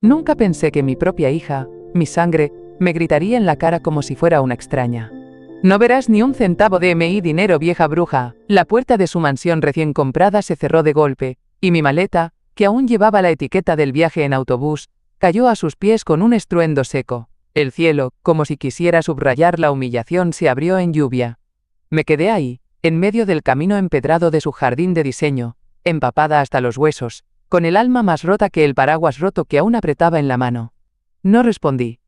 Nunca pensé que mi propia hija, mi sangre, me gritaría en la cara como si fuera una extraña. No verás ni un centavo de mi dinero, vieja bruja. La puerta de su mansión recién comprada se cerró de golpe, y mi maleta, que aún llevaba la etiqueta del viaje en autobús, cayó a sus pies con un estruendo seco. El cielo, como si quisiera subrayar la humillación, se abrió en lluvia. Me quedé ahí, en medio del camino empedrado de su jardín de diseño, empapada hasta los huesos, con el alma más rota que el paraguas roto que aún apretaba en la mano. No respondí.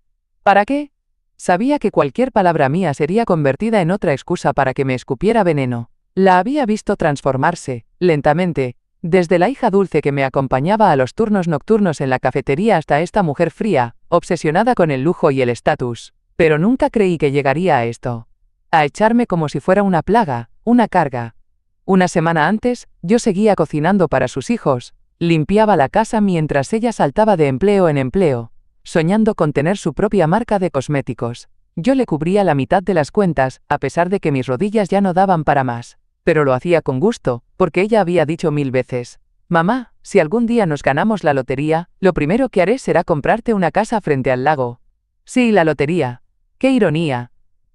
¿Para qué? Sabía que cualquier palabra mía sería convertida en otra excusa para que me escupiera veneno. La había visto transformarse, lentamente, desde la hija dulce que me acompañaba a los turnos nocturnos en la cafetería hasta esta mujer fría, obsesionada con el lujo y el estatus. Pero nunca creí que llegaría a esto. A echarme como si fuera una plaga, una carga. Una semana antes, yo seguía cocinando para sus hijos, limpiaba la casa mientras ella saltaba de empleo en empleo, soñando con tener su propia marca de cosméticos. Yo le cubría la mitad de las cuentas, a pesar de que mis rodillas ya no daban para más. Pero lo hacía con gusto, porque ella había dicho 1000 veces: «Mamá, si algún día nos ganamos la lotería, lo primero que haré será comprarte una casa frente al lago». Sí, la lotería. ¡Qué ironía!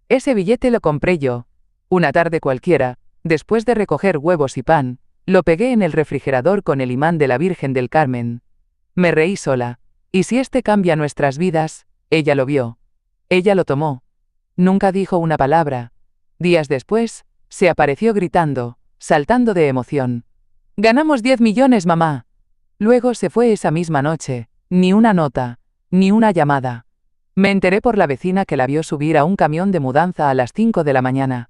Ese billete lo compré yo. Una tarde cualquiera, después de recoger huevos y pan, lo pegué en el refrigerador con el imán de la Virgen del Carmen. Me reí sola. ¿Y si este cambia nuestras vidas? Ella lo vio. Ella lo tomó. Nunca dijo una palabra. Días después, se apareció gritando, saltando de emoción. «¡Ganamos 10 millones, mamá!». Luego se fue esa misma noche. Ni una nota, ni una llamada. Me enteré por la vecina que la vio subir a un camión de mudanza a las 5 de la mañana.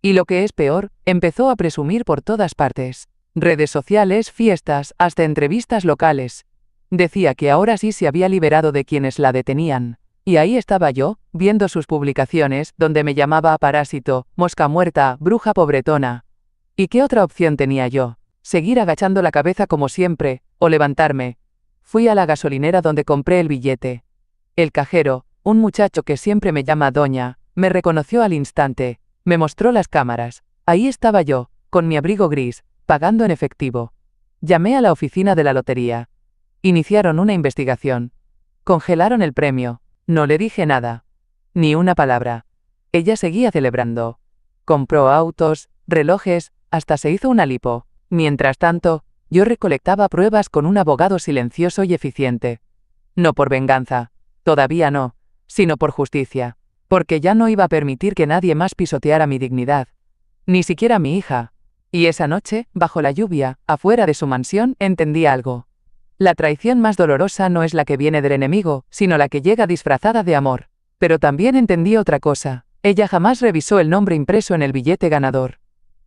Y lo que es peor, empezó a presumir por todas partes. Redes sociales, fiestas, hasta entrevistas locales. Decía que ahora sí se había liberado de quienes la detenían. Y ahí estaba yo, viendo sus publicaciones, donde me llamaba parásito, mosca muerta, bruja pobretona. ¿Y qué otra opción tenía yo? ¿Seguir agachando la cabeza como siempre, o levantarme? Fui a la gasolinera donde compré el billete. El cajero, un muchacho que siempre me llama doña, me reconoció al instante, me mostró las cámaras. Ahí estaba yo, con mi abrigo gris, pagando en efectivo. Llamé a la oficina de la lotería. Iniciaron una investigación. Congelaron el premio. No le dije nada. Ni una palabra. Ella seguía celebrando. Compró autos, relojes, hasta se hizo una lipo. Mientras tanto, yo recolectaba pruebas con un abogado silencioso y eficiente. No por venganza, todavía no, sino por justicia. Porque ya no iba a permitir que nadie más pisoteara mi dignidad. Ni siquiera mi hija. Y esa noche, bajo la lluvia, afuera de su mansión, entendí algo. La traición más dolorosa no es la que viene del enemigo, sino la que llega disfrazada de amor. Pero también entendí otra cosa. Ella jamás revisó el nombre impreso en el billete ganador.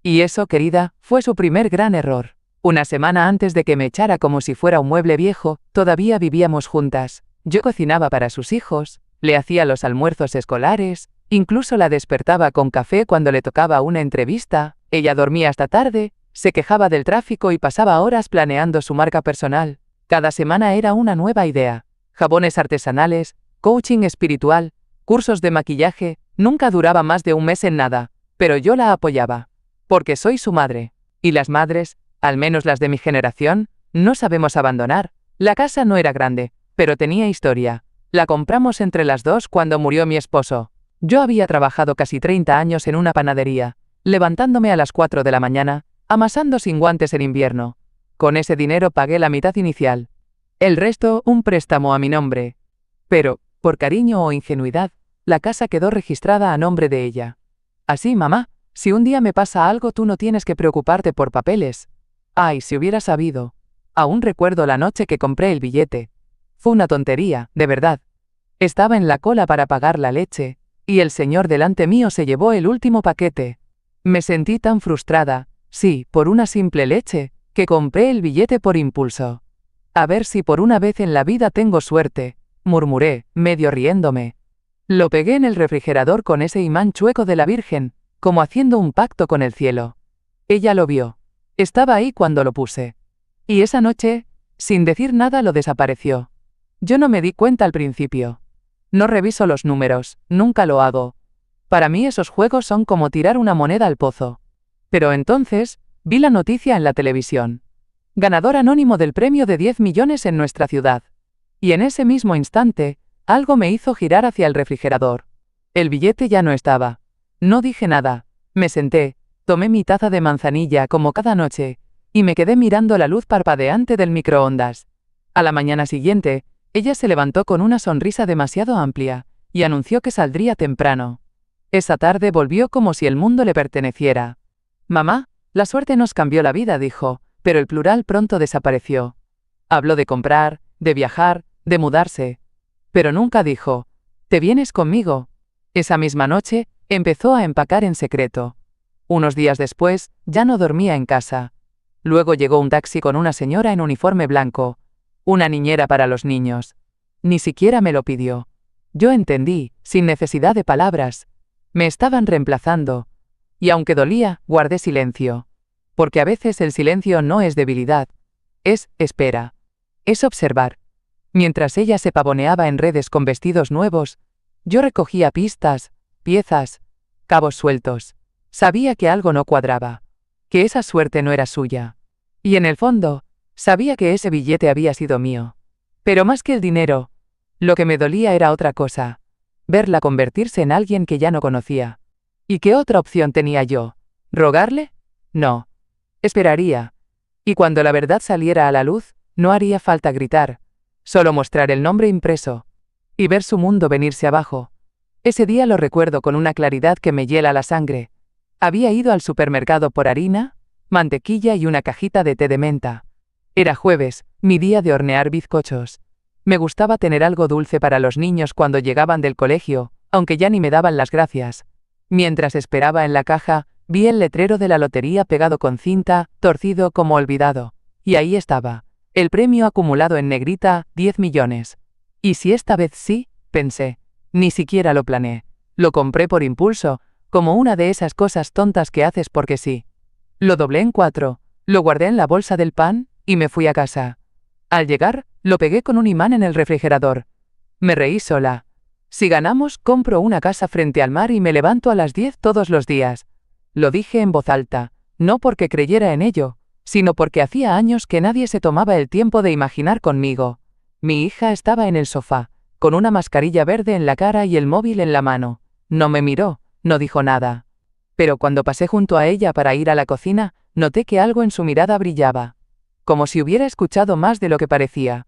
Y eso, querida, fue su primer gran error. Una semana antes de que me echara como si fuera un mueble viejo, todavía vivíamos juntas. Yo cocinaba para sus hijos, le hacía los almuerzos escolares, incluso la despertaba con café cuando le tocaba una entrevista. Ella dormía hasta tarde, se quejaba del tráfico y pasaba horas planeando su marca personal. Cada semana era una nueva idea. Jabones artesanales, coaching espiritual, cursos de maquillaje, nunca duraba más de un mes en nada, pero yo la apoyaba. Porque soy su madre. Y las madres, al menos las de mi generación, no sabemos abandonar. La casa no era grande, pero tenía historia. La compramos entre las dos cuando murió mi esposo. Yo había trabajado casi 30 años en una panadería, levantándome a las 4 de la mañana, amasando sin guantes en invierno. Con ese dinero pagué la mitad inicial. El resto, un préstamo a mi nombre. Pero, por cariño o ingenuidad, la casa quedó registrada a nombre de ella. Así, mamá, si un día me pasa algo tú no tienes que preocuparte por papeles. Ay, si hubiera sabido. Aún recuerdo la noche que compré el billete. Fue una tontería, de verdad. Estaba en la cola para pagar la leche, y el señor delante mío se llevó el último paquete. Me sentí tan frustrada, sí, por una simple leche, que compré el billete por impulso. A ver si por una vez en la vida tengo suerte, murmuré, medio riéndome. Lo pegué en el refrigerador con ese imán chueco de la Virgen, como haciendo un pacto con el cielo. Ella lo vio. Estaba ahí cuando lo puse. Y esa noche, sin decir nada, lo desapareció. Yo no me di cuenta al principio. No reviso los números, nunca lo hago. Para mí esos juegos son como tirar una moneda al pozo. Pero entonces, vi la noticia en la televisión. Ganador anónimo del premio de 10 millones en nuestra ciudad. Y en ese mismo instante, algo me hizo girar hacia el refrigerador. El billete ya no estaba. No dije nada. Me senté, tomé mi taza de manzanilla como cada noche, y me quedé mirando la luz parpadeante del microondas. A la mañana siguiente, ella se levantó con una sonrisa demasiado amplia, y anunció que saldría temprano. Esa tarde volvió como si el mundo le perteneciera. «Mamá, la suerte nos cambió la vida», dijo, pero el plural pronto desapareció. Habló de comprar, de viajar, de mudarse. Pero nunca dijo, «¿Te vienes conmigo?». Esa misma noche, empezó a empacar en secreto. Unos días después, ya no dormía en casa. Luego llegó un taxi con una señora en uniforme blanco, una niñera para los niños. Ni siquiera me lo pidió. Yo entendí, sin necesidad de palabras. Me estaban reemplazando. Y aunque dolía, guardé silencio. Porque a veces el silencio no es debilidad. Es espera. Es observar. Mientras ella se pavoneaba en redes con vestidos nuevos, yo recogía pistas, piezas, cabos sueltos. Sabía que algo no cuadraba. Que esa suerte no era suya. Y en el fondo, sabía que ese billete había sido mío. Pero más que el dinero, lo que me dolía era otra cosa. Verla convertirse en alguien que ya no conocía. ¿Y qué otra opción tenía yo? ¿Rogarle? No. Esperaría. Y cuando la verdad saliera a la luz, no haría falta gritar. Solo mostrar el nombre impreso. Y ver su mundo venirse abajo. Ese día lo recuerdo con una claridad que me hiela la sangre. Había ido al supermercado por harina, mantequilla y una cajita de té de menta. Era jueves, mi día de hornear bizcochos. Me gustaba tener algo dulce para los niños cuando llegaban del colegio, aunque ya ni me daban las gracias. Mientras esperaba en la caja, vi el letrero de la lotería pegado con cinta, torcido como olvidado. Y ahí estaba. El premio acumulado en negrita, 10 millones. ¿Y si esta vez sí? Pensé. Ni siquiera lo planeé. Lo compré por impulso, como una de esas cosas tontas que haces porque sí. Lo doblé en 4, lo guardé en la bolsa del pan, y me fui a casa. Al llegar, lo pegué con un imán en el refrigerador. Me reí sola. Si ganamos, compro una casa frente al mar y me levanto a las 10 todos los días. Lo dije en voz alta, no porque creyera en ello, sino porque hacía años que nadie se tomaba el tiempo de imaginar conmigo. Mi hija estaba en el sofá, con una mascarilla verde en la cara y el móvil en la mano. No me miró, no dijo nada. Pero cuando pasé junto a ella para ir a la cocina, noté que algo en su mirada brillaba. Como si hubiera escuchado más de lo que parecía.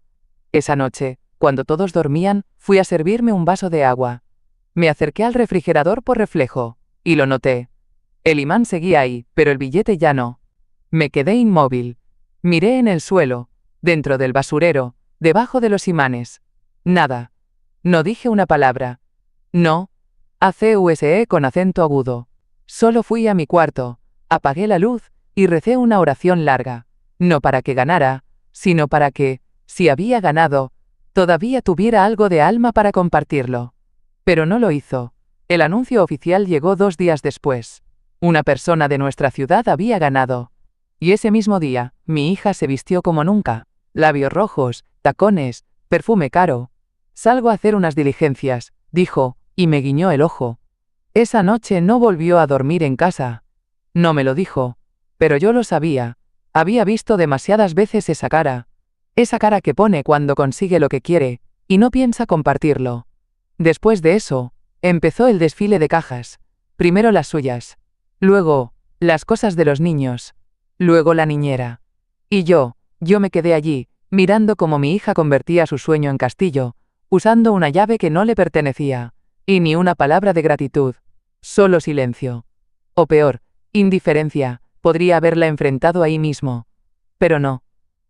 Esa noche, cuando todos dormían, fui a servirme un vaso de agua. Me acerqué al refrigerador por reflejo, y lo noté. El imán seguía ahí, pero el billete ya no. Me quedé inmóvil. Miré en el suelo, dentro del basurero, debajo de los imanes. Nada. No dije una palabra. No. ACUSE con acento agudo. Solo fui a mi cuarto, apagué la luz, y recé una oración larga. No para que ganara, sino para que, si había ganado, todavía tuviera algo de alma para compartirlo. Pero no lo hizo. El anuncio oficial llegó 2 días después. Una persona de nuestra ciudad había ganado. Y ese mismo día, mi hija se vistió como nunca. Labios rojos, tacones, perfume caro. «Salgo a hacer unas diligencias», dijo, y me guiñó el ojo. Esa noche no volvió a dormir en casa. No me lo dijo. Pero yo lo sabía. Había visto demasiadas veces esa cara. Esa cara que pone cuando consigue lo que quiere, y no piensa compartirlo. Después de eso, empezó el desfile de cajas. Primero las suyas. Luego, las cosas de los niños. Luego la niñera. Y yo me quedé allí, mirando cómo mi hija convertía su sueño en castillo, usando una llave que no le pertenecía. Y ni una palabra de gratitud. Solo silencio. O peor, indiferencia. Podría haberla enfrentado ahí mismo. Pero no.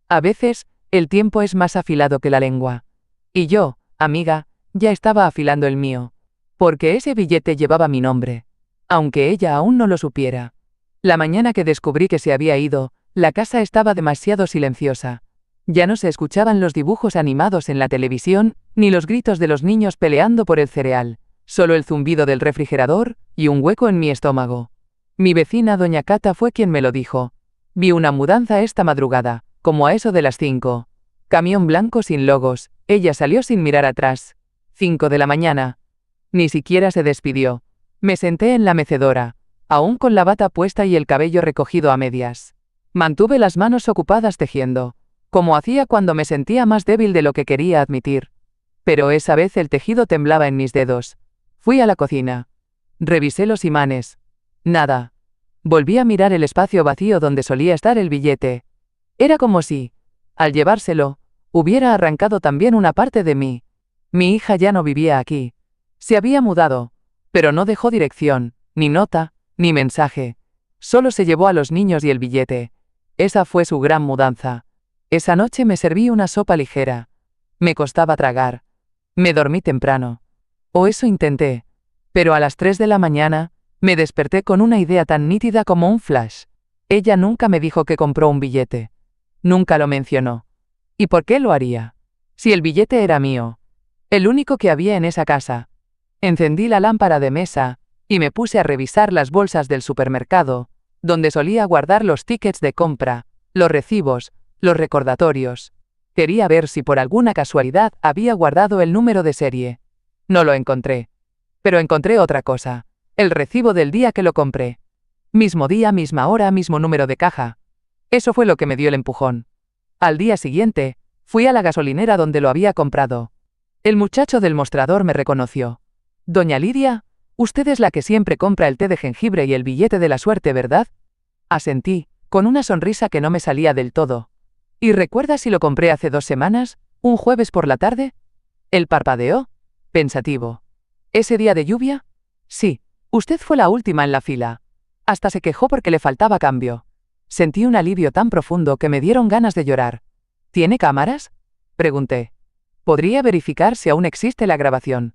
A veces, el tiempo es más afilado que la lengua. Y yo, amiga, ya estaba afilando el mío. Porque ese billete llevaba mi nombre. Aunque ella aún no lo supiera. La mañana que descubrí que se había ido, la casa estaba demasiado silenciosa. Ya no se escuchaban los dibujos animados en la televisión, ni los gritos de los niños peleando por el cereal. Solo el zumbido del refrigerador, y un hueco en mi estómago. Mi vecina doña Cata fue quien me lo dijo. Vi una mudanza esta madrugada, como a eso de las 5. Camión blanco sin logos, ella salió sin mirar atrás. 5 de la mañana. Ni siquiera se despidió. Me senté en la mecedora, aún con la bata puesta y el cabello recogido a medias. Mantuve las manos ocupadas tejiendo. como hacía cuando me sentía más débil de lo que quería admitir. Pero esa vez el tejido temblaba en mis dedos. Fui a la cocina. Revisé los imanes. Nada. Volví a mirar el espacio vacío donde solía estar el billete. Era como si, al llevárselo, hubiera arrancado también una parte de mí. Mi hija ya no vivía aquí. Se había mudado, pero no dejó dirección, ni nota, ni mensaje. Solo se llevó a los niños y el billete. Esa fue su gran mudanza. Esa noche me serví una sopa ligera. Me costaba tragar. Me dormí temprano. O eso intenté. Pero a las 3 de la mañana, me desperté con una idea tan nítida como un flash. Ella nunca me dijo que compró un billete. Nunca lo mencionó. ¿Y por qué lo haría? Si el billete era mío. El único que había en esa casa. Encendí la lámpara de mesa, y me puse a revisar las bolsas del supermercado, donde solía guardar los tickets de compra, los recibos, los recordatorios. Quería ver si por alguna casualidad había guardado el número de serie. No lo encontré. Pero encontré otra cosa. El recibo del día que lo compré. Mismo día, misma hora, mismo número de caja. Eso fue lo que me dio el empujón. Al día siguiente, fui a la gasolinera donde lo había comprado. El muchacho del mostrador me reconoció. «Doña Lidia, usted es la que siempre compra el té de jengibre y el billete de la suerte, ¿verdad?». Asentí, con una sonrisa que no me salía del todo. «¿Y recuerda si lo compré hace 2 semanas, un jueves por la tarde?». Él parpadeó, pensativo. «¿Ese día de lluvia?». «Sí, usted fue la última en la fila». Hasta se quejó porque le faltaba cambio. Sentí un alivio tan profundo que me dieron ganas de llorar. «¿Tiene cámaras?», pregunté. «Podría verificar si aún existe la grabación».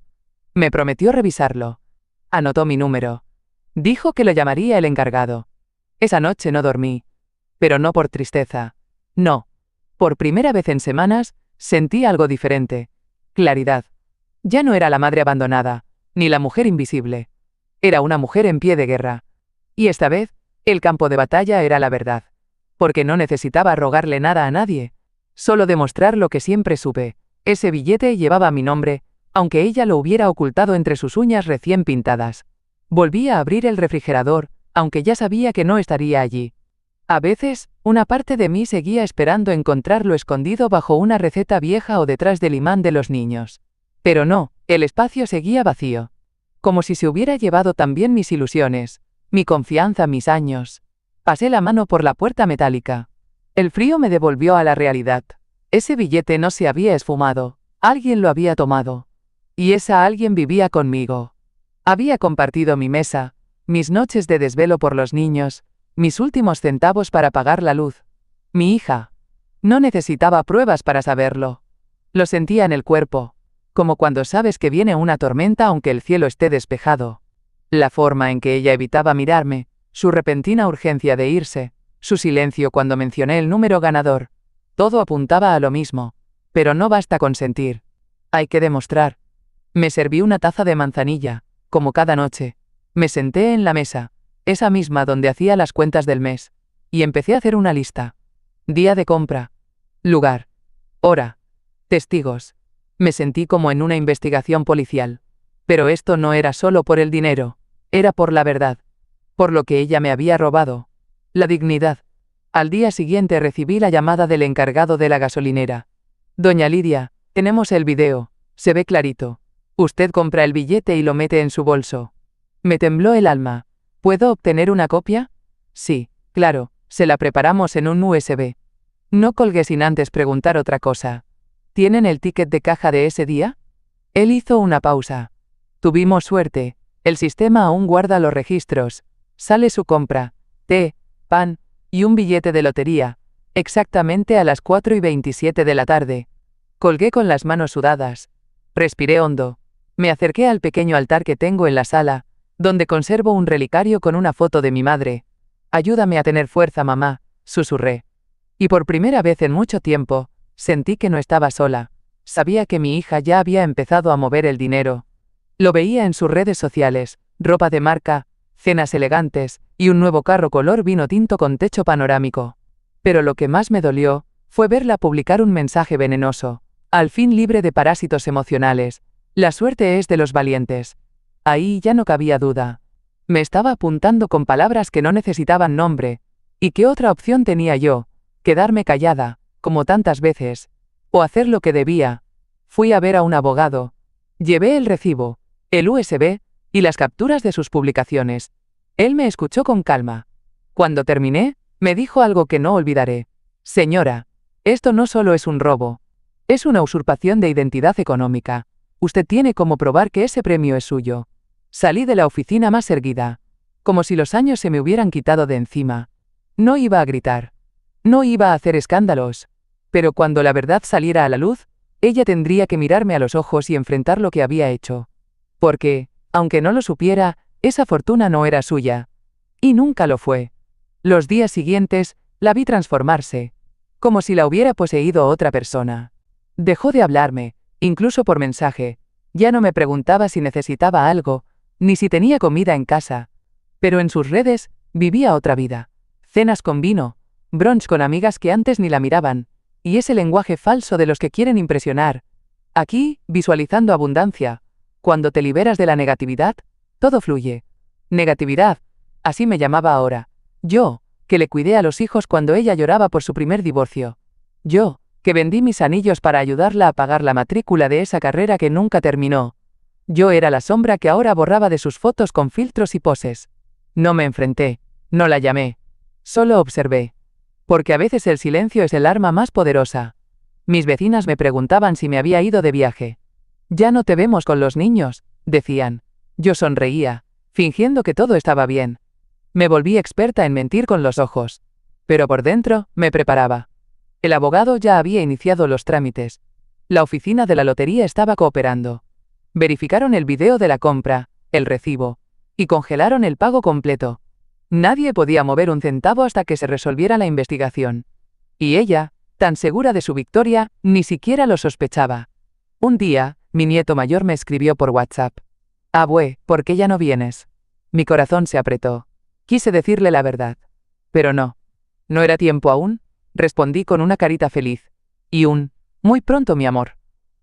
Me prometió revisarlo. Anotó mi número. Dijo que lo llamaría el encargado. Esa noche no dormí. Pero no por tristeza. No. Por primera vez en semanas, sentí algo diferente. Claridad. Ya no era la madre abandonada, ni la mujer invisible. Era una mujer en pie de guerra. Y esta vez, el campo de batalla era la verdad. Porque no necesitaba rogarle nada a nadie. Solo demostrar lo que siempre supe. Ese billete llevaba mi nombre, aunque ella lo hubiera ocultado entre sus uñas recién pintadas. Volví a abrir el refrigerador, aunque ya sabía que no estaría allí. A veces, una parte de mí seguía esperando encontrarlo escondido bajo una receta vieja o detrás del imán de los niños. Pero no, el espacio seguía vacío. Como si se hubiera llevado también mis ilusiones, mi confianza, mis años. Pasé la mano por la puerta metálica. El frío me devolvió a la realidad. Ese billete no se había esfumado. Alguien lo había tomado. Y esa alguien vivía conmigo. Había compartido mi mesa, mis noches de desvelo por los niños, mis últimos centavos para pagar la luz. Mi hija. No necesitaba pruebas para saberlo. Lo sentía en el cuerpo, como cuando sabes que viene una tormenta aunque el cielo esté despejado. La forma en que ella evitaba mirarme, su repentina urgencia de irse, su silencio cuando mencioné el número ganador. Todo apuntaba a lo mismo. Pero no basta con sentir. Hay que demostrar. Me serví una taza de manzanilla, como cada noche. Me senté en la mesa, esa misma donde hacía las cuentas del mes, y empecé a hacer una lista. Día de compra. Lugar. Hora. Testigos. Me sentí como en una investigación policial. Pero esto no era solo por el dinero, era por la verdad. Por lo que ella me había robado. La dignidad. Al día siguiente recibí la llamada del encargado de la gasolinera. «Doña Lidia, tenemos el video, se ve clarito. Usted compra el billete y lo mete en su bolso». Me tembló el alma. «¿Puedo obtener una copia?». «Sí, claro, se la preparamos en un USB». No colgué sin antes preguntar otra cosa. «¿Tienen el ticket de caja de ese día?». Él hizo una pausa. «Tuvimos suerte, el sistema aún guarda los registros. Sale su compra, té, pan, y un billete de lotería, exactamente a las 4:27 de la tarde». Colgué con las manos sudadas. Respiré hondo. Me acerqué al pequeño altar que tengo en la sala, donde conservo un relicario con una foto de mi madre. «Ayúdame a tener fuerza, mamá», susurré. Y por primera vez en mucho tiempo, sentí que no estaba sola. Sabía que mi hija ya había empezado a mover el dinero. Lo veía en sus redes sociales, ropa de marca, cenas elegantes, y un nuevo carro color vino tinto con techo panorámico. Pero lo que más me dolió, fue verla publicar un mensaje venenoso. Al fin libre de parásitos emocionales. La suerte es de los valientes. Ahí ya no cabía duda. Me estaba apuntando con palabras que no necesitaban nombre. ¿Y qué otra opción tenía yo? Quedarme callada, como tantas veces, o hacer lo que debía. Fui a ver a un abogado. Llevé el recibo, el USB y las capturas de sus publicaciones. Él me escuchó con calma. Cuando terminé, me dijo algo que no olvidaré. Señora, esto no solo es un robo. Es una usurpación de identidad económica. Usted tiene cómo probar que ese premio es suyo. Salí de la oficina más erguida, como si los años se me hubieran quitado de encima. No iba a gritar. No iba a hacer escándalos. Pero cuando la verdad saliera a la luz, ella tendría que mirarme a los ojos y enfrentar lo que había hecho. Porque, aunque no lo supiera, esa fortuna no era suya. Y nunca lo fue. Los días siguientes, la vi transformarse, como si la hubiera poseído otra persona. Dejó de hablarme, incluso por mensaje. Ya no me preguntaba si necesitaba algo, ni si tenía comida en casa. Pero en sus redes, vivía otra vida. Cenas con vino, brunch con amigas que antes ni la miraban, y ese lenguaje falso de los que quieren impresionar. Aquí, visualizando abundancia. Cuando te liberas de la negatividad, todo fluye. Negatividad, así me llamaba ahora. Yo, que le cuidé a los hijos cuando ella lloraba por su primer divorcio. Yo, que vendí mis anillos para ayudarla a pagar la matrícula de esa carrera que nunca terminó. Yo era la sombra que ahora borraba de sus fotos con filtros y poses. No me enfrenté, no la llamé. Solo observé. Porque a veces el silencio es el arma más poderosa. Mis vecinas me preguntaban si me había ido de viaje. Ya no te vemos con los niños, decían. Yo sonreía, fingiendo que todo estaba bien. Me volví experta en mentir con los ojos. Pero por dentro, me preparaba. El abogado ya había iniciado los trámites. La oficina de la lotería estaba cooperando. Verificaron el video de la compra, el recibo, y congelaron el pago completo. Nadie podía mover un centavo hasta que se resolviera la investigación. Y ella, tan segura de su victoria, ni siquiera lo sospechaba. Un día, mi nieto mayor me escribió por WhatsApp. Abue, ¿por qué ya no vienes? Mi corazón se apretó. Quise decirle la verdad. Pero no. ¿No era tiempo aún? Respondí con una carita feliz. Y muy pronto, mi amor.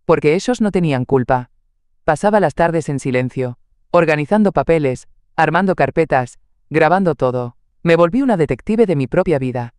Porque esos no tenían culpa. Pasaba las tardes en silencio, organizando papeles, armando carpetas, grabando todo. Me volví una detective de mi propia vida.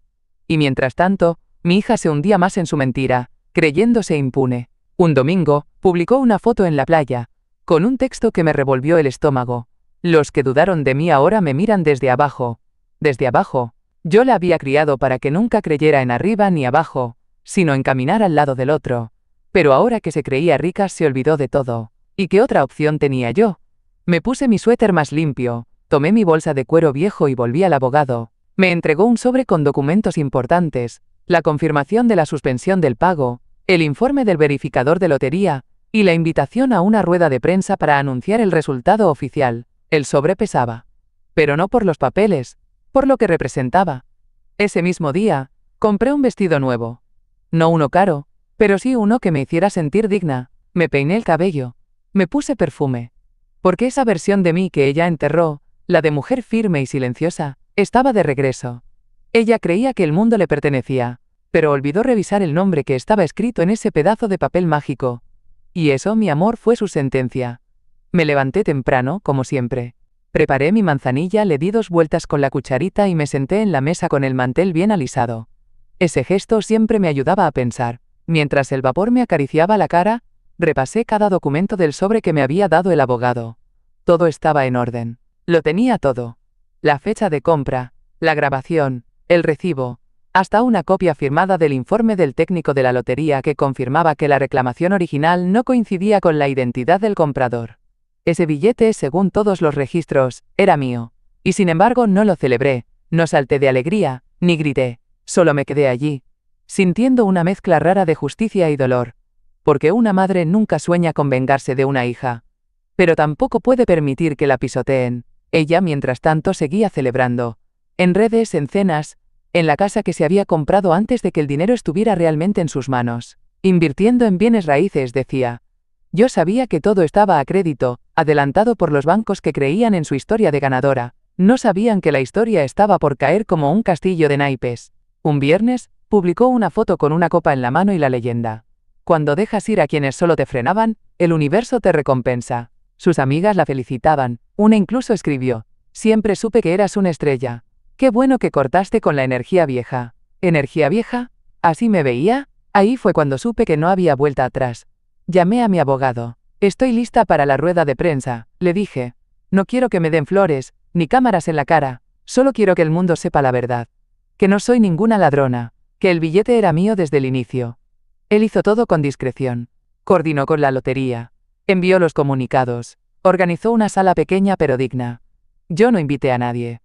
Y mientras tanto, mi hija se hundía más en su mentira, creyéndose impune. Un domingo, publicó una foto en la playa, con un texto que me revolvió el estómago. Los que dudaron de mí ahora me miran desde abajo. Desde abajo. Yo la había criado para que nunca creyera en arriba ni abajo, sino en caminar al lado del otro. Pero ahora que se creía rica se olvidó de todo. ¿Y qué otra opción tenía yo? Me puse mi suéter más limpio, tomé mi bolsa de cuero viejo y volví al abogado. Me entregó un sobre con documentos importantes, la confirmación de la suspensión del pago, el informe del verificador de lotería, y la invitación a una rueda de prensa para anunciar el resultado oficial. El sobre pesaba. Pero no por los papeles, por lo que representaba. Ese mismo día, compré un vestido nuevo. No uno caro, pero sí uno que me hiciera sentir digna. Me peiné el cabello. Me puse perfume. Porque esa versión de mí que ella enterró, la de mujer firme y silenciosa, estaba de regreso. Ella creía que el mundo le pertenecía, pero olvidó revisar el nombre que estaba escrito en ese pedazo de papel mágico. Y eso, mi amor, fue su sentencia. Me levanté temprano, como siempre. Preparé mi manzanilla, le di 2 vueltas con la cucharita y me senté en la mesa con el mantel bien alisado. Ese gesto siempre me ayudaba a pensar. Mientras el vapor me acariciaba la cara, repasé cada documento del sobre que me había dado el abogado. Todo estaba en orden. Lo tenía todo. La fecha de compra, la grabación, el recibo, hasta una copia firmada del informe del técnico de la lotería que confirmaba que la reclamación original no coincidía con la identidad del comprador. Ese billete, según todos los registros, era mío. Y sin embargo no lo celebré, no salté de alegría, ni grité. Solo me quedé allí, sintiendo una mezcla rara de justicia y dolor. Porque una madre nunca sueña con vengarse de una hija. Pero tampoco puede permitir que la pisoteen. Ella, mientras tanto, seguía celebrando. En redes, en cenas, en la casa que se había comprado antes de que el dinero estuviera realmente en sus manos. Invirtiendo en bienes raíces, decía. Yo sabía que todo estaba a crédito, adelantado por los bancos que creían en su historia de ganadora. No sabían que la historia estaba por caer como un castillo de naipes. Un viernes, publicó una foto con una copa en la mano y la leyenda. Cuando dejas ir a quienes solo te frenaban, el universo te recompensa. Sus amigas la felicitaban, una incluso escribió: siempre supe que eras una estrella. Qué bueno que cortaste con la energía vieja. ¿Energía vieja? ¿Así me veía? Ahí fue cuando supe que no había vuelta atrás. Llamé a mi abogado. Estoy lista para la rueda de prensa, le dije. No quiero que me den flores, ni cámaras en la cara, solo quiero que el mundo sepa la verdad. Que no soy ninguna ladrona, que el billete era mío desde el inicio. Él hizo todo con discreción. Coordinó con la lotería. Envió los comunicados. Organizó una sala pequeña pero digna. Yo no invité a nadie.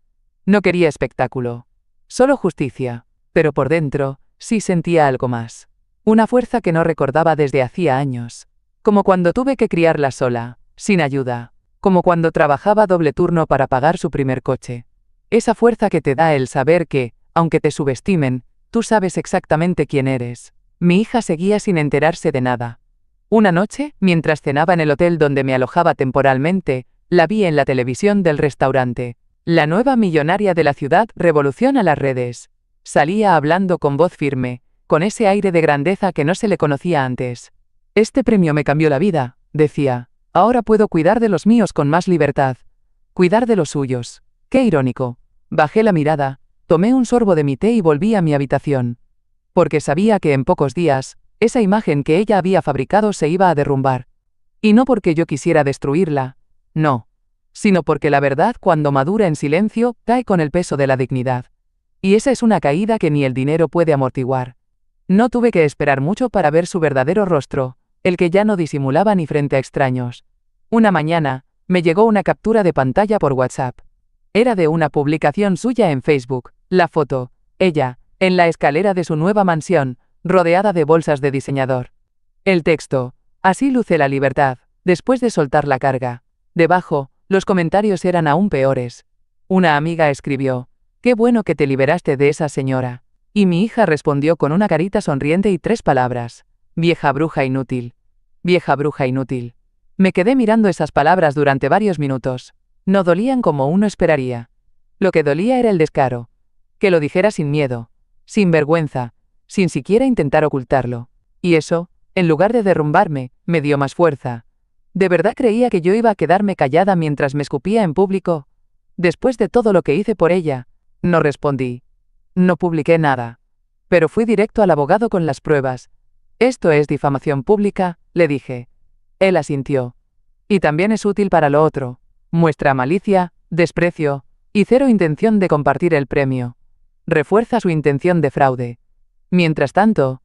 No quería espectáculo. Solo justicia. Pero por dentro, sí sentía algo más. Una fuerza que no recordaba desde hacía años. Como cuando tuve que criarla sola, sin ayuda. Como cuando trabajaba doble turno para pagar su primer coche. Esa fuerza que te da el saber que, aunque te subestimen, tú sabes exactamente quién eres. Mi hija seguía sin enterarse de nada. Una noche, mientras cenaba en el hotel donde me alojaba temporalmente, la vi en la televisión del restaurante. La nueva millonaria de la ciudad revoluciona las redes. Salía hablando con voz firme, con ese aire de grandeza que no se le conocía antes. Este premio me cambió la vida, decía. Ahora puedo cuidar de los míos con más libertad. Cuidar de los suyos. Qué irónico. Bajé la mirada, tomé un sorbo de mi té y volví a mi habitación. Porque sabía que en pocos días, esa imagen que ella había fabricado se iba a derrumbar. Y no porque yo quisiera destruirla, no. Sino porque la verdad cuando madura en silencio, cae con el peso de la dignidad. Y esa es una caída que ni el dinero puede amortiguar. No tuve que esperar mucho para ver su verdadero rostro, el que ya no disimulaba ni frente a extraños. Una mañana, me llegó una captura de pantalla por WhatsApp. Era de una publicación suya en Facebook, la foto, ella, en la escalera de su nueva mansión, rodeada de bolsas de diseñador. El texto, así luce la libertad, después de soltar la carga. Debajo, los comentarios eran aún peores. Una amiga escribió, «Qué bueno que te liberaste de esa señora». Y mi hija respondió con una carita sonriente y 3 palabras. «Vieja bruja inútil». Vieja bruja inútil. Me quedé mirando esas palabras durante varios minutos. No dolían como uno esperaría. Lo que dolía era el descaro. Que lo dijera sin miedo, sin vergüenza, sin siquiera intentar ocultarlo. Y eso, en lugar de derrumbarme, me dio más fuerza. ¿De verdad creía que yo iba a quedarme callada mientras me escupía en público? Después de todo lo que hice por ella, no respondí. No publiqué nada. Pero fui directo al abogado con las pruebas. «Esto es difamación pública», le dije. Él asintió. «Y también es útil para lo otro. Muestra malicia, desprecio, y 0 intención de compartir el premio. Refuerza su intención de fraude». Mientras tanto,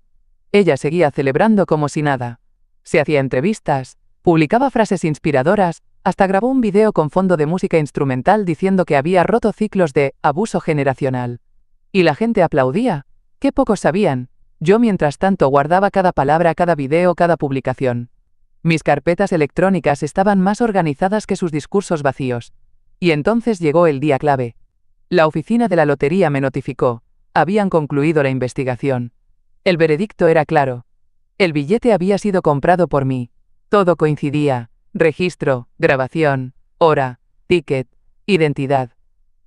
ella seguía celebrando como si nada. Se hacía entrevistas, publicaba frases inspiradoras, hasta grabó un video con fondo de música instrumental diciendo que había roto ciclos de abuso generacional. Y la gente aplaudía. Qué pocos sabían. Yo mientras tanto guardaba cada palabra, cada video, cada publicación. Mis carpetas electrónicas estaban más organizadas que sus discursos vacíos. Y entonces llegó el día clave. La oficina de la lotería me notificó. Habían concluido la investigación. El veredicto era claro. El billete había sido comprado por mí. Todo coincidía. Registro, grabación, hora, ticket, identidad.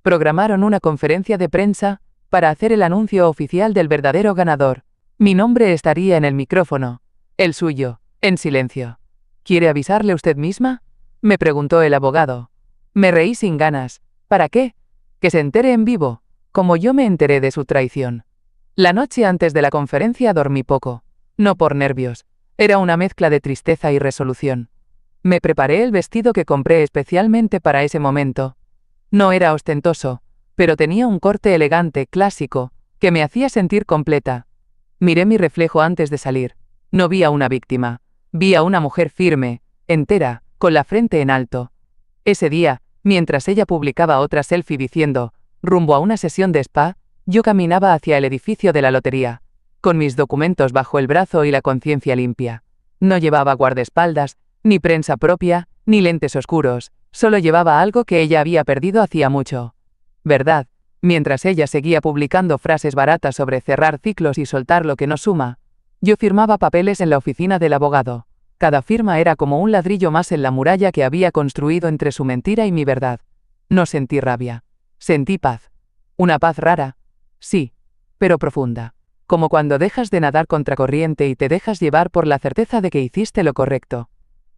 Programaron una conferencia de prensa para hacer el anuncio oficial del verdadero ganador. Mi nombre estaría en el micrófono. El suyo, en silencio. ¿Quiere avisarle usted misma?, me preguntó el abogado. Me reí sin ganas. ¿Para qué? Que se entere en vivo, como yo me enteré de su traición. La noche antes de la conferencia dormí poco. No por nervios. Era una mezcla de tristeza y resolución. Me preparé el vestido que compré especialmente para ese momento. No era ostentoso, pero tenía un corte elegante, clásico, que me hacía sentir completa. Miré mi reflejo antes de salir. No vi a una víctima. Vi a una mujer firme, entera, con la frente en alto. Ese día, mientras ella publicaba otra selfie diciendo, rumbo a una sesión de spa, yo caminaba hacia el edificio de la lotería, con mis documentos bajo el brazo y la conciencia limpia. No llevaba guardaespaldas, ni prensa propia, ni lentes oscuros, solo llevaba algo que ella había perdido hacía mucho. ¿Verdad? Mientras ella seguía publicando frases baratas sobre cerrar ciclos y soltar lo que no suma, yo firmaba papeles en la oficina del abogado. Cada firma era como un ladrillo más en la muralla que había construido entre su mentira y mi verdad. No sentí rabia. Sentí paz. Una paz rara. Sí, pero profunda. Como cuando dejas de nadar contracorriente y te dejas llevar por la certeza de que hiciste lo correcto.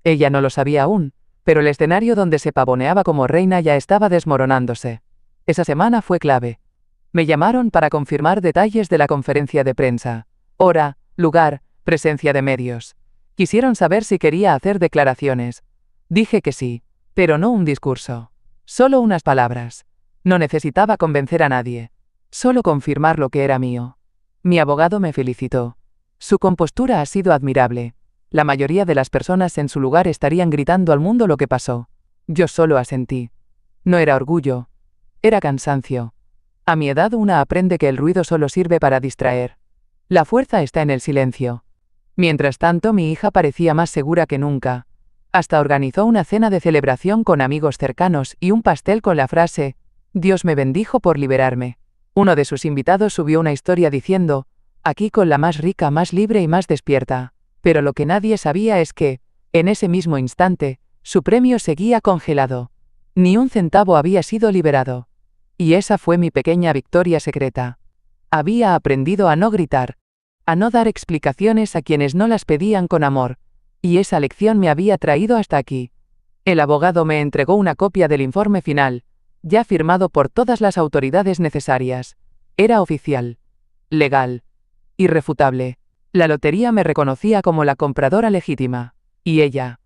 Ella no lo sabía aún, pero el escenario donde se pavoneaba como reina ya estaba desmoronándose. Esa semana fue clave. Me llamaron para confirmar detalles de la conferencia de prensa. Hora, lugar, presencia de medios. Quisieron saber si quería hacer declaraciones. Dije que sí, pero no un discurso. Solo unas palabras. No necesitaba convencer a nadie. Solo confirmar lo que era mío. Mi abogado me felicitó. Su compostura ha sido admirable. La mayoría de las personas en su lugar estarían gritando al mundo lo que pasó. Yo solo asentí. No era orgullo. Era cansancio. A mi edad una aprende que el ruido solo sirve para distraer. La fuerza está en el silencio. Mientras tanto mi hija parecía más segura que nunca. Hasta organizó una cena de celebración con amigos cercanos y un pastel con la frase, Dios me bendijo por liberarme. Uno de sus invitados subió una historia diciendo, aquí con la más rica, más libre y más despierta. Pero lo que nadie sabía es que, en ese mismo instante, su premio seguía congelado. Ni un centavo había sido liberado. Y esa fue mi pequeña victoria secreta. Había aprendido a no gritar, a no dar explicaciones a quienes no las pedían con amor. Y esa lección me había traído hasta aquí. El abogado me entregó una copia del informe final, ya firmado por todas las autoridades necesarias. Era oficial. Legal. Irrefutable. La lotería me reconocía como la compradora legítima. Y ella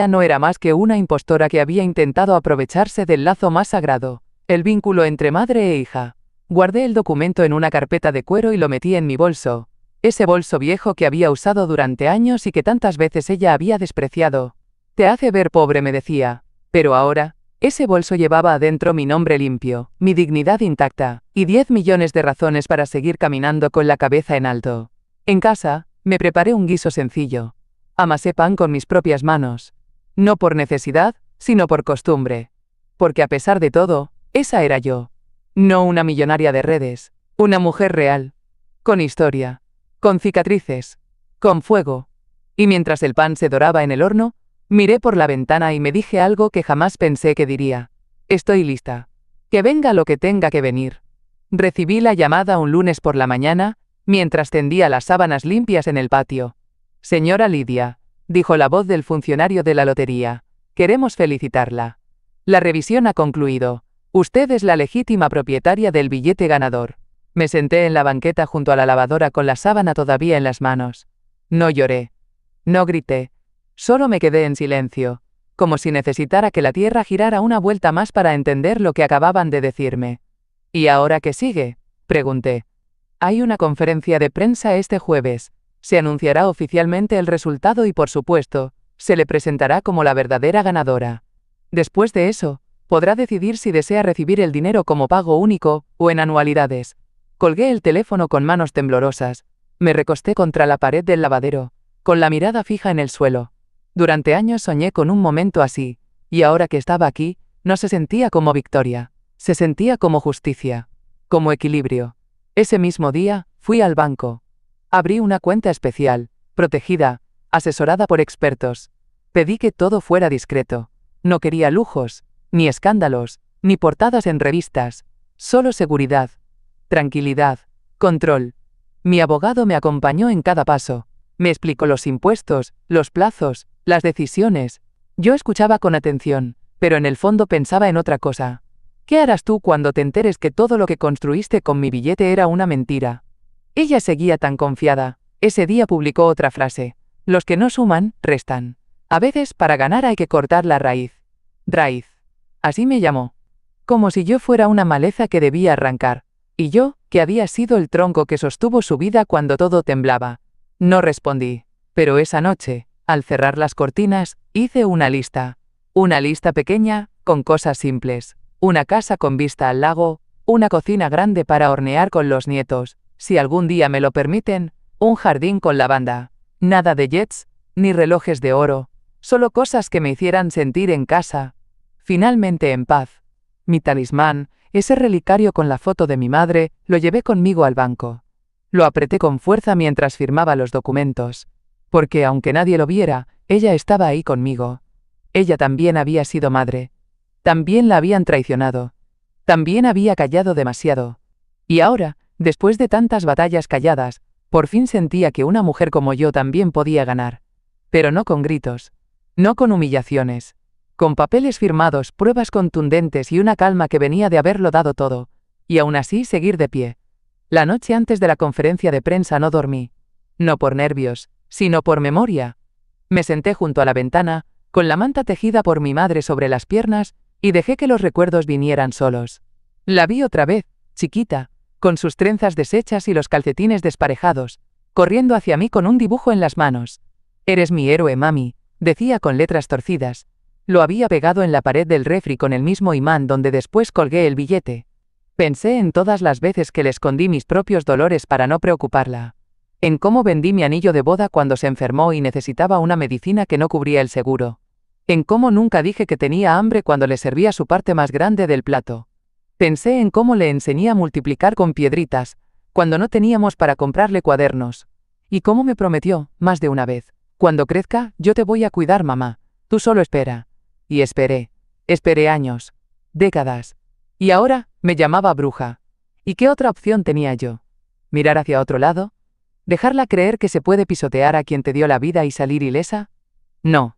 no era más que una impostora que había intentado aprovecharse del lazo más sagrado, el vínculo entre madre e hija. Guardé el documento en una carpeta de cuero y lo metí en mi bolso. Ese bolso viejo que había usado durante años y que tantas veces ella había despreciado. Te hace ver pobre, me decía. Pero ahora, ese bolso llevaba adentro mi nombre limpio, mi dignidad intacta, y 10 millones de razones para seguir caminando con la cabeza en alto. En casa, me preparé un guiso sencillo. Amasé pan con mis propias manos. No por necesidad, sino por costumbre. Porque a pesar de todo, esa era yo. No una millonaria de redes, una mujer real. Con historia. Con cicatrices, con fuego. Y mientras el pan se doraba en el horno, miré por la ventana y me dije algo que jamás pensé que diría. Estoy lista. Que venga lo que tenga que venir. Recibí la llamada un lunes por la mañana, mientras tendía las sábanas limpias en el patio. Señora Lidia, dijo la voz del funcionario de la lotería, queremos felicitarla. La revisión ha concluido. Usted es la legítima propietaria del billete ganador. Me senté en la banqueta junto a la lavadora con la sábana todavía en las manos. No lloré. No grité. Solo me quedé en silencio, como si necesitara que la tierra girara una vuelta más para entender lo que acababan de decirme. ¿Y ahora qué sigue?, pregunté. Hay una conferencia de prensa este jueves. Se anunciará oficialmente el resultado y, por supuesto, se le presentará como la verdadera ganadora. Después de eso, podrá decidir si desea recibir el dinero como pago único o en anualidades. Colgué el teléfono con manos temblorosas. Me recosté contra la pared del lavadero, con la mirada fija en el suelo. Durante años soñé con un momento así, y ahora que estaba aquí, no se sentía como victoria. Se sentía como justicia, como equilibrio. Ese mismo día, fui al banco. Abrí una cuenta especial, protegida, asesorada por expertos. Pedí que todo fuera discreto. No quería lujos, ni escándalos, ni portadas en revistas. Solo seguridad. Tranquilidad, control. Mi abogado me acompañó en cada paso. Me explicó los impuestos, los plazos, las decisiones. Yo escuchaba con atención, pero en el fondo pensaba en otra cosa. ¿Qué harás tú cuando te enteres que todo lo que construiste con mi billete era una mentira? Ella seguía tan confiada. Ese día publicó otra frase. Los que no suman, restan. A veces para ganar hay que cortar la raíz. Raíz. Así me llamó. Como si yo fuera una maleza que debía arrancar. Y yo, que había sido el tronco que sostuvo su vida cuando todo temblaba. No respondí. Pero esa noche, al cerrar las cortinas, hice una lista. Una lista pequeña, con cosas simples. Una casa con vista al lago, una cocina grande para hornear con los nietos, si algún día me lo permiten, un jardín con lavanda. Nada de jets, ni relojes de oro, solo cosas que me hicieran sentir en casa. Finalmente en paz. Mi talismán, ese relicario con la foto de mi madre, lo llevé conmigo al banco. Lo apreté con fuerza mientras firmaba los documentos. Porque aunque nadie lo viera, ella estaba ahí conmigo. Ella también había sido madre. También la habían traicionado. También había callado demasiado. Y ahora, después de tantas batallas calladas, por fin sentía que una mujer como yo también podía ganar. Pero no con gritos. No con humillaciones. Con papeles firmados, pruebas contundentes y una calma que venía de haberlo dado todo. Y aún así seguir de pie. La noche antes de la conferencia de prensa no dormí. No por nervios, sino por memoria. Me senté junto a la ventana, con la manta tejida por mi madre sobre las piernas, y dejé que los recuerdos vinieran solos. La vi otra vez, chiquita, con sus trenzas deshechas y los calcetines desparejados, corriendo hacia mí con un dibujo en las manos. «Eres mi héroe, mami», decía con letras torcidas. Lo había pegado en la pared del refri con el mismo imán donde después colgué el billete. Pensé en todas las veces que le escondí mis propios dolores para no preocuparla. En cómo vendí mi anillo de boda cuando se enfermó y necesitaba una medicina que no cubría el seguro. En cómo nunca dije que tenía hambre cuando le servía su parte más grande del plato. Pensé en cómo le enseñé a multiplicar con piedritas, cuando no teníamos para comprarle cuadernos. Y cómo me prometió, más de una vez: «Cuando crezca, yo te voy a cuidar, mamá. Tú solo espera». Y esperé. Esperé años. Décadas. Y ahora, me llamaba bruja. ¿Y qué otra opción tenía yo? ¿Mirar hacia otro lado? ¿Dejarla creer que se puede pisotear a quien te dio la vida y salir ilesa? No.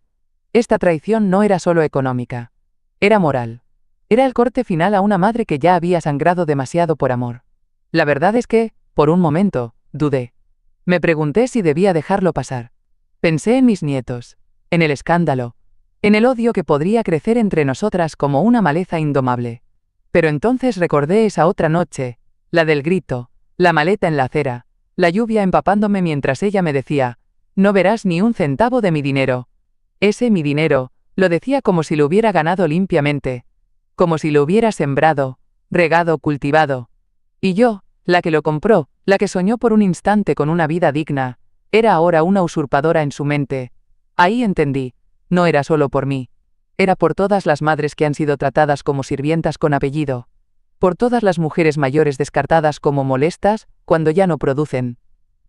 Esta traición no era solo económica. Era moral. Era el corte final a una madre que ya había sangrado demasiado por amor. La verdad es que, por un momento, dudé. Me pregunté si debía dejarlo pasar. Pensé en mis nietos, en el escándalo, en el odio que podría crecer entre nosotras como una maleza indomable. Pero entonces recordé esa otra noche, la del grito, la maleta en la acera, la lluvia empapándome mientras ella me decía: «No verás ni un centavo de mi dinero». Ese mi dinero, lo decía como si lo hubiera ganado limpiamente, como si lo hubiera sembrado, regado, cultivado. Y yo, la que lo compró, la que soñó por un instante con una vida digna, era ahora una usurpadora en su mente. Ahí entendí, no era solo por mí. Era por todas las madres que han sido tratadas como sirvientas con apellido. Por todas las mujeres mayores descartadas como molestas, cuando ya no producen.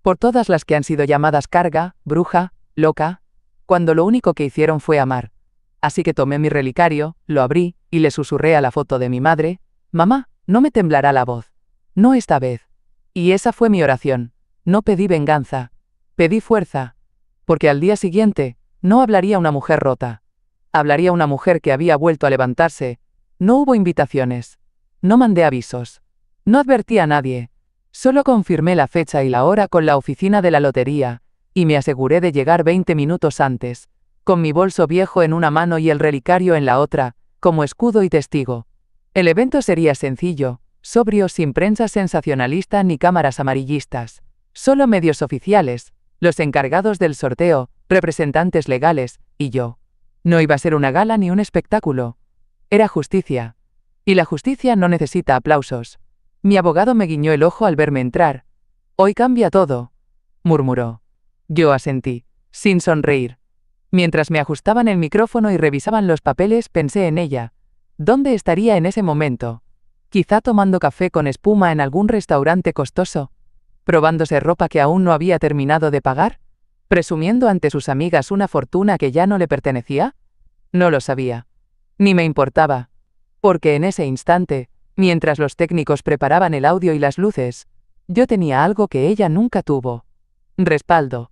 Por todas las que han sido llamadas carga, bruja, loca, cuando lo único que hicieron fue amar. Así que tomé mi relicario, lo abrí, y le susurré a la foto de mi madre: «Mamá, no me temblará la voz. No esta vez». Y esa fue mi oración. No pedí venganza. Pedí fuerza. Porque al día siguiente, no hablaría una mujer rota. Hablaría una mujer que había vuelto a levantarse. No hubo invitaciones. No mandé avisos. No advertí a nadie. Solo confirmé la fecha y la hora con la oficina de la lotería, y me aseguré de llegar 20 minutos antes, con mi bolso viejo en una mano y el relicario en la otra, como escudo y testigo. El evento sería sencillo, sobrio, sin prensa sensacionalista ni cámaras amarillistas. Solo medios oficiales, los encargados del sorteo, representantes legales, y yo. No iba a ser una gala ni un espectáculo. Era justicia. Y la justicia no necesita aplausos. Mi abogado me guiñó el ojo al verme entrar. «Hoy cambia todo», murmuró. Yo asentí, sin sonreír. Mientras me ajustaban el micrófono y revisaban los papeles, pensé en ella. ¿Dónde estaría en ese momento? Quizá tomando café con espuma en algún restaurante costoso, probándose ropa que aún no había terminado de pagar, presumiendo ante sus amigas una fortuna que ya no le pertenecía. No lo sabía. Ni me importaba. Porque en ese instante, mientras los técnicos preparaban el audio y las luces, yo tenía algo que ella nunca tuvo. Respaldo.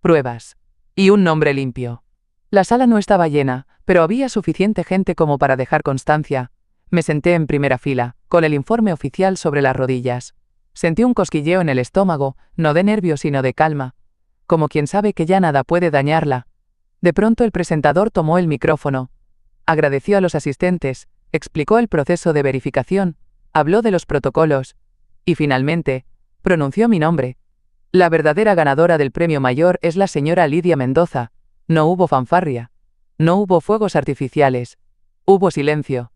Pruebas. Y un nombre limpio. La sala no estaba llena, pero había suficiente gente como para dejar constancia. Me senté en primera fila, con el informe oficial sobre las rodillas. Sentí un cosquilleo en el estómago, no de nervios sino de calma. Como quien sabe que ya nada puede dañarla. De pronto el presentador tomó el micrófono. Agradeció a los asistentes, explicó el proceso de verificación, habló de los protocolos. Y finalmente, pronunció mi nombre. La verdadera ganadora del premio mayor es la señora Lidia Mendoza. No hubo fanfarria. No hubo fuegos artificiales. Hubo silencio.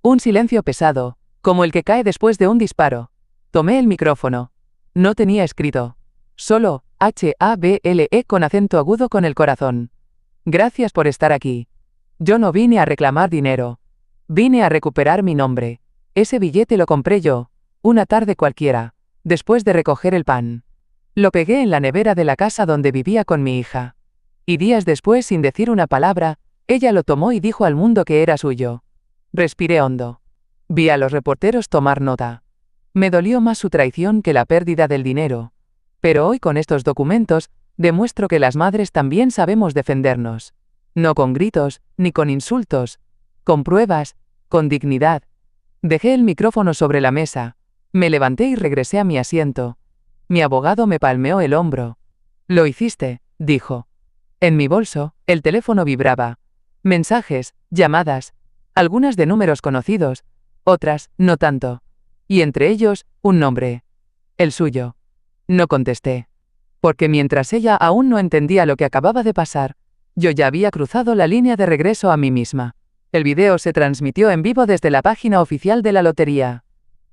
Un silencio pesado, como el que cae después de un disparo. Tomé el micrófono. No tenía escrito. Solo, HABLE con acento agudo con el corazón. Gracias por estar aquí. Yo no vine a reclamar dinero. Vine a recuperar mi nombre. Ese billete lo compré yo, una tarde cualquiera, después de recoger el pan. Lo pegué en la nevera de la casa donde vivía con mi hija. Y días después, sin decir una palabra, ella lo tomó y dijo al mundo que era suyo. Respiré hondo. Vi a los reporteros tomar nota. Me dolió más su traición que la pérdida del dinero. Pero hoy con estos documentos, demuestro que las madres también sabemos defendernos. No con gritos, ni con insultos. Con pruebas, con dignidad. Dejé el micrófono sobre la mesa. Me levanté y regresé a mi asiento. Mi abogado me palmeó el hombro. Lo hiciste, dijo. En mi bolso, el teléfono vibraba. Mensajes, llamadas, algunas de números conocidos, otras, no tanto. Y entre ellos, un nombre. El suyo. No contesté. Porque mientras ella aún no entendía lo que acababa de pasar, yo ya había cruzado la línea de regreso a mí misma. El video se transmitió en vivo desde la página oficial de la lotería.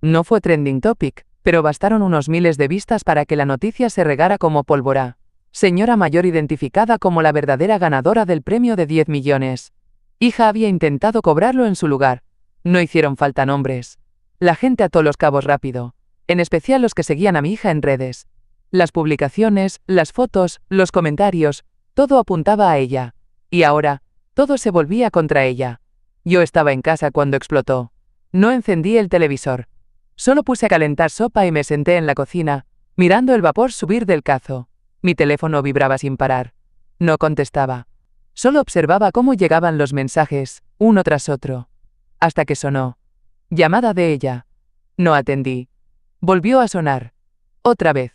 No fue trending topic, pero bastaron unos miles de vistas para que la noticia se regara como pólvora. Señora mayor identificada como la verdadera ganadora del premio de 10 millones. Hija había intentado cobrarlo en su lugar. No hicieron falta nombres. La gente ató los cabos rápido, en especial los que seguían a mi hija en redes. Las publicaciones, las fotos, los comentarios, todo apuntaba a ella. Y ahora, todo se volvía contra ella. Yo estaba en casa cuando explotó. No encendí el televisor. Solo puse a calentar sopa y me senté en la cocina, mirando el vapor subir del cazo. Mi teléfono vibraba sin parar. No contestaba. Solo observaba cómo llegaban los mensajes, uno tras otro. Hasta que sonó. Llamada de ella. No atendí. Volvió a sonar. Otra vez.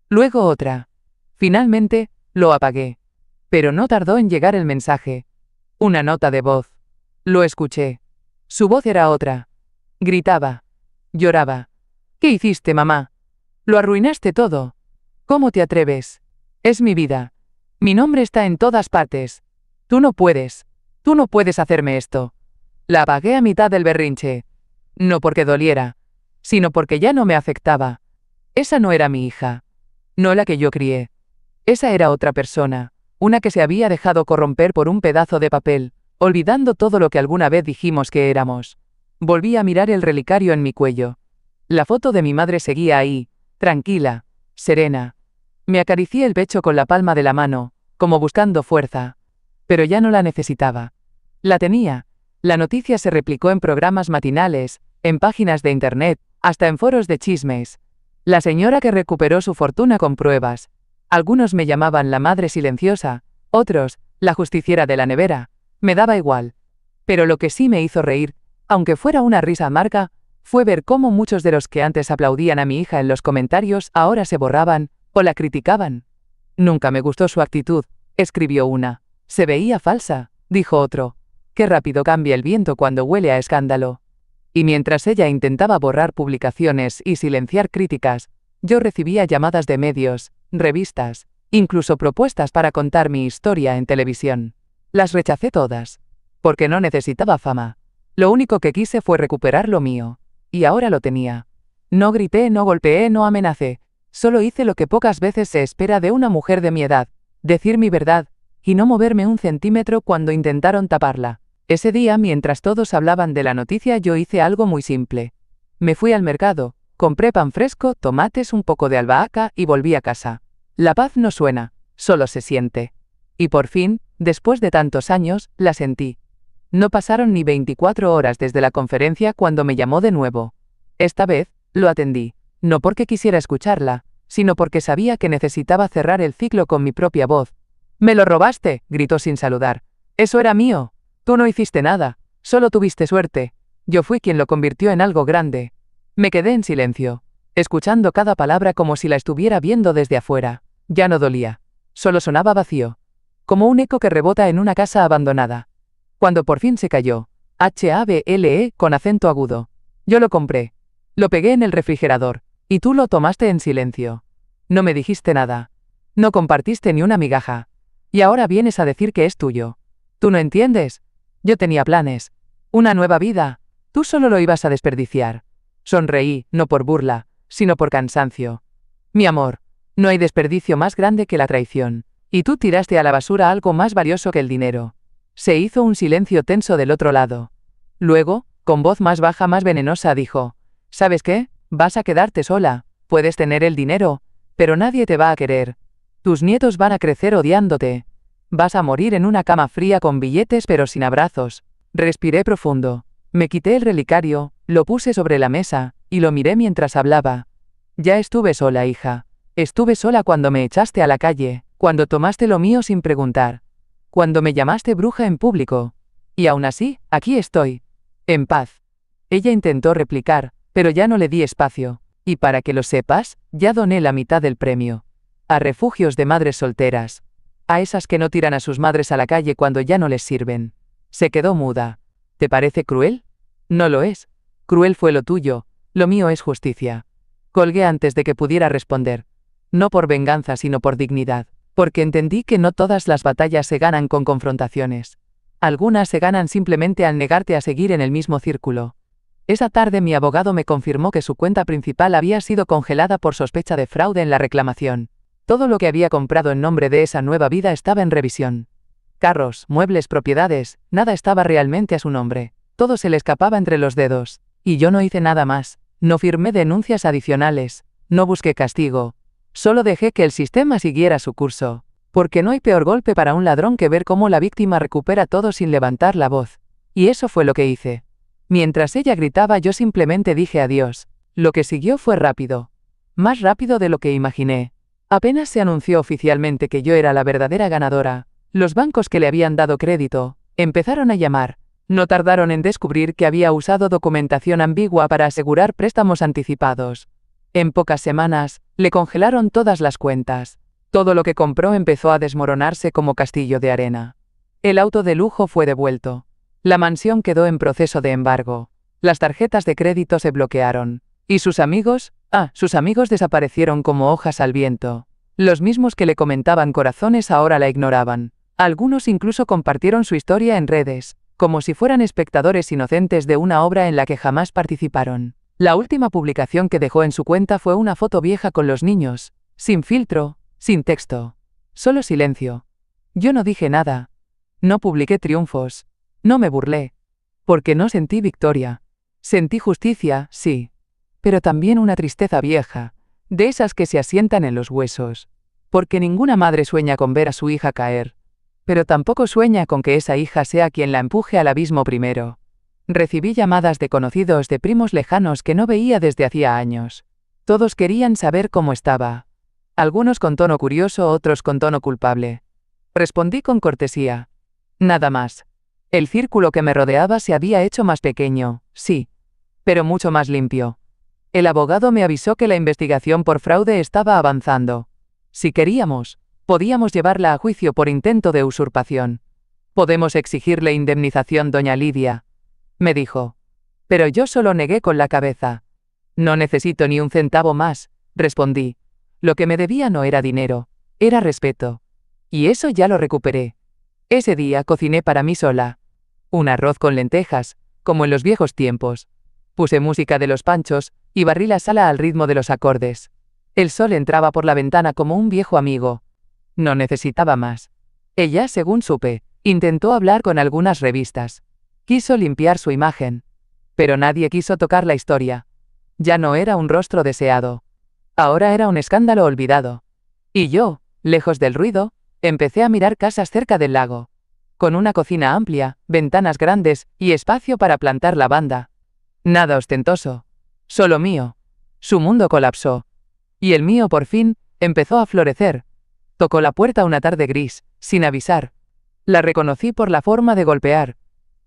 Luego otra. Finalmente, lo apagué. Pero no tardó en llegar el mensaje. Una nota de voz. Lo escuché. Su voz era otra. Gritaba. Lloraba. ¿Qué hiciste, mamá? Lo arruinaste todo. ¿Cómo te atreves? Es mi vida. Mi nombre está en todas partes. Tú no puedes. Tú no puedes hacerme esto. La apagué a mitad del berrinche. No porque doliera, sino porque ya no me afectaba. Esa no era mi hija. No la que yo crié. Esa era otra persona, una que se había dejado corromper por un pedazo de papel, olvidando todo lo que alguna vez dijimos que éramos. Volví a mirar el relicario en mi cuello. La foto de mi madre seguía ahí, tranquila, serena. Me acaricié el pecho con la palma de la mano, como buscando fuerza. Pero ya no la necesitaba. La tenía. La noticia se replicó en programas matinales, en páginas de internet, hasta en foros de chismes. La señora que recuperó su fortuna con pruebas. Algunos me llamaban la madre silenciosa, otros, la justiciera de la nevera. Me daba igual. Pero lo que sí me hizo reír, aunque fuera una risa amarga, fue ver cómo muchos de los que antes aplaudían a mi hija en los comentarios ahora se borraban, o la criticaban. Nunca me gustó su actitud, escribió una. Se veía falsa, dijo otro. Qué rápido cambia el viento cuando huele a escándalo. Y mientras ella intentaba borrar publicaciones y silenciar críticas, yo recibía llamadas de medios, revistas, incluso propuestas para contar mi historia en televisión. Las rechacé todas. Porque no necesitaba fama. Lo único que quise fue recuperar lo mío. Y ahora lo tenía. No grité, no golpeé, no amenacé. Solo hice lo que pocas veces se espera de una mujer de mi edad. Decir mi verdad, y no moverme un centímetro cuando intentaron taparla. Ese día, mientras todos hablaban de la noticia, yo hice algo muy simple. Me fui al mercado, compré pan fresco, tomates, un poco de albahaca y volví a casa. La paz no suena, solo se siente. Y por fin, después de tantos años, la sentí. No pasaron ni 24 horas desde la conferencia cuando me llamó de nuevo. Esta vez, lo atendí, no porque quisiera escucharla, sino porque sabía que necesitaba cerrar el ciclo con mi propia voz. «¡Me lo robaste!», gritó sin saludar. «¡Eso era mío! Tú no hiciste nada, solo tuviste suerte. Yo fui quien lo convirtió en algo grande». Me quedé en silencio, escuchando cada palabra como si la estuviera viendo desde afuera. Ya no dolía. Solo sonaba vacío. Como un eco que rebota en una casa abandonada. Cuando por fin se cayó, HABLE con acento agudo. Yo lo compré. Lo pegué en el refrigerador, y tú lo tomaste en silencio. No me dijiste nada. No compartiste ni una migaja. Y ahora vienes a decir que es tuyo. ¿Tú no entiendes? Yo tenía planes. Una nueva vida. Tú solo lo ibas a desperdiciar. Sonreí, no por burla, sino por cansancio. Mi amor, no hay desperdicio más grande que la traición. Y tú tiraste a la basura algo más valioso que el dinero. Se hizo un silencio tenso del otro lado. Luego, con voz más baja, más venenosa, dijo: ¿Sabes qué? Vas a quedarte sola. Puedes tener el dinero, pero nadie te va a querer. Tus nietos van a crecer odiándote. Vas a morir en una cama fría con billetes pero sin abrazos. Respiré profundo. Me quité el relicario, lo puse sobre la mesa, y lo miré mientras hablaba. Ya estuve sola, hija. Estuve sola cuando me echaste a la calle, cuando tomaste lo mío sin preguntar. Cuando me llamaste bruja en público. Y aún así, aquí estoy. En paz. Ella intentó replicar, pero ya no le di espacio. Y para que lo sepas, ya doné la mitad del premio. a refugios de madres solteras, a esas que no tiran a sus madres a la calle cuando ya no les sirven. Se quedó muda. ¿Te parece cruel? No lo es. Cruel fue lo tuyo, lo mío es justicia. Colgué antes de que pudiera responder. No por venganza sino por dignidad, porque entendí que no todas las batallas se ganan con confrontaciones. Algunas se ganan simplemente al negarte a seguir en el mismo círculo. Esa tarde mi abogado me confirmó que su cuenta principal había sido congelada por sospecha de fraude en la reclamación. Todo lo que había comprado en nombre de esa nueva vida estaba en revisión. Carros, muebles, propiedades, nada estaba realmente a su nombre. Todo se le escapaba entre los dedos. Y yo no hice nada más. No firmé denuncias adicionales. No busqué castigo. Solo dejé que el sistema siguiera su curso. Porque no hay peor golpe para un ladrón que ver cómo la víctima recupera todo sin levantar la voz. Y eso fue lo que hice. Mientras ella gritaba yo simplemente dije adiós. Lo que siguió fue rápido. Más rápido de lo que imaginé. Apenas se anunció oficialmente que yo era la verdadera ganadora. Los bancos que le habían dado crédito empezaron a llamar. No tardaron en descubrir que había usado documentación ambigua para asegurar préstamos anticipados. En pocas semanas, le congelaron todas las cuentas. Todo lo que compró empezó a desmoronarse como castillo de arena. El auto de lujo fue devuelto. La mansión quedó en proceso de embargo. Las tarjetas de crédito se bloquearon. ¿Y sus amigos? Sus amigos desaparecieron como hojas al viento. Los mismos que le comentaban corazones ahora la ignoraban. Algunos incluso compartieron su historia en redes, como si fueran espectadores inocentes de una obra en la que jamás participaron. La última publicación que dejó en su cuenta fue una foto vieja con los niños, sin filtro, sin texto. Solo silencio. Yo no dije nada. No publiqué triunfos. No me burlé. Porque no sentí victoria. Sentí justicia, sí. Pero también una tristeza vieja, de esas que se asientan en los huesos. Porque ninguna madre sueña con ver a su hija caer. Pero tampoco sueña con que esa hija sea quien la empuje al abismo primero. Recibí llamadas de conocidos de primos lejanos que no veía desde hacía años. Todos querían saber cómo estaba. Algunos con tono curioso, otros con tono culpable. Respondí con cortesía. Nada más. El círculo que me rodeaba se había hecho más pequeño, sí, pero mucho más limpio. El abogado me avisó que la investigación por fraude estaba avanzando. Si queríamos, podíamos llevarla a juicio por intento de usurpación. Podemos exigirle indemnización, doña Lidia, me dijo. Pero yo solo negué con la cabeza. No necesito ni un centavo más, respondí. Lo que me debía no era dinero, era respeto. Y eso ya lo recuperé. Ese día cociné para mí sola. Un arroz con lentejas, como en los viejos tiempos. Puse música de Los Panchos, y barrí la sala al ritmo de los acordes. El sol entraba por la ventana como un viejo amigo. No necesitaba más. Ella, según supe, intentó hablar con algunas revistas. Quiso limpiar su imagen. Pero nadie quiso tocar la historia. Ya no era un rostro deseado. Ahora era un escándalo olvidado. Y yo, lejos del ruido, empecé a mirar casas cerca del lago. Con una cocina amplia, ventanas grandes y espacio para plantar lavanda. Nada ostentoso. Solo mío. Su mundo colapsó. Y el mío por fin empezó a florecer. Tocó la puerta una tarde gris, sin avisar. La reconocí por la forma de golpear.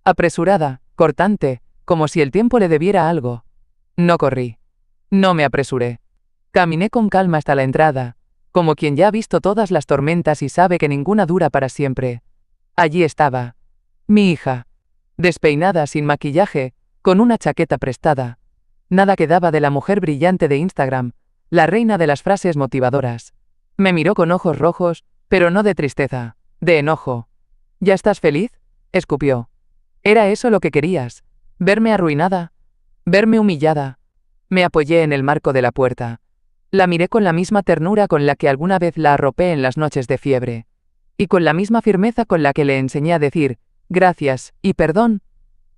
Apresurada, cortante, como si el tiempo le debiera algo. No corrí. No me apresuré. Caminé con calma hasta la entrada, como quien ya ha visto todas las tormentas y sabe que ninguna dura para siempre. Allí estaba. Mi hija. Despeinada, sin maquillaje, con una chaqueta prestada. Nada quedaba de la mujer brillante de Instagram, la reina de las frases motivadoras. Me miró con ojos rojos, pero no de tristeza, de enojo. ¿Ya estás feliz?, escupió. ¿Era eso lo que querías? ¿Verme arruinada? ¿Verme humillada? Me apoyé en el marco de la puerta. La miré con la misma ternura con la que alguna vez la arropé en las noches de fiebre. Y con la misma firmeza con la que le enseñé a decir, gracias, y perdón.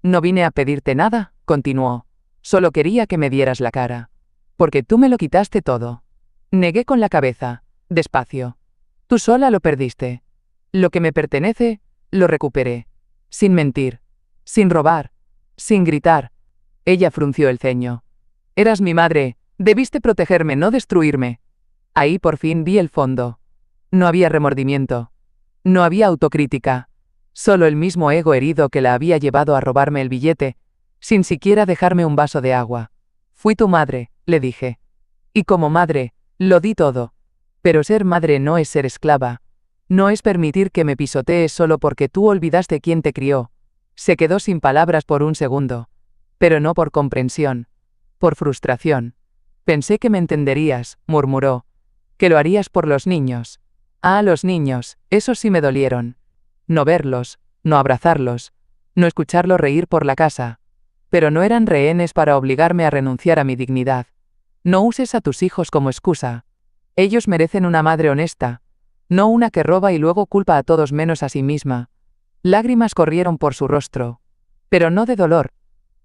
No vine a pedirte nada, continuó. Solo quería que me dieras la cara. Porque tú me lo quitaste todo. Negué con la cabeza, despacio. Tú sola lo perdiste. Lo que me pertenece, lo recuperé. Sin mentir. Sin robar. Sin gritar. Ella frunció el ceño. Eras mi madre, debiste protegerme, no destruirme. Ahí por fin vi el fondo. No había remordimiento. No había autocrítica. Solo el mismo ego herido que la había llevado a robarme el billete, sin siquiera dejarme un vaso de agua. Fui tu madre, le dije. Y como madre, lo di todo. Pero ser madre no es ser esclava. No es permitir que me pisotees solo porque tú olvidaste quién te crió. Se quedó sin palabras por un segundo. Pero no por comprensión. Por frustración. Pensé que me entenderías, murmuró. Que lo harías por los niños. Ah, los niños, esos sí me dolieron. No verlos, no abrazarlos, no escucharlos reír por la casa. Pero no eran rehenes para obligarme a renunciar a mi dignidad. No uses a tus hijos como excusa. Ellos merecen una madre honesta, no una que roba y luego culpa a todos menos a sí misma. Lágrimas corrieron por su rostro. Pero no de dolor,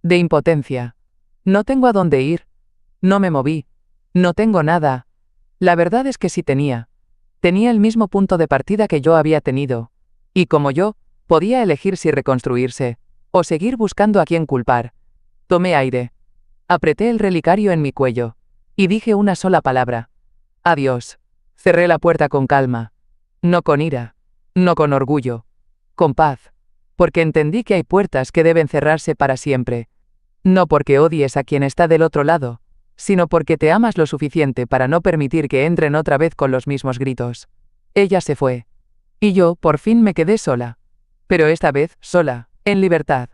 de impotencia. No tengo a dónde ir. No me moví. No tengo nada. La verdad es que sí tenía. Tenía el mismo punto de partida que yo había tenido. Y como yo, podía elegir si reconstruirse, o seguir buscando a quién culpar. Tomé aire. Apreté el relicario en mi cuello. Y dije una sola palabra. Adiós. Cerré la puerta con calma. No con ira. No con orgullo. Con paz. Porque entendí que hay puertas que deben cerrarse para siempre. No porque odies a quien está del otro lado, sino porque te amas lo suficiente para no permitir que entren otra vez con los mismos gritos. Ella se fue. Y yo, por fin, me quedé sola. Pero esta vez, sola, en libertad.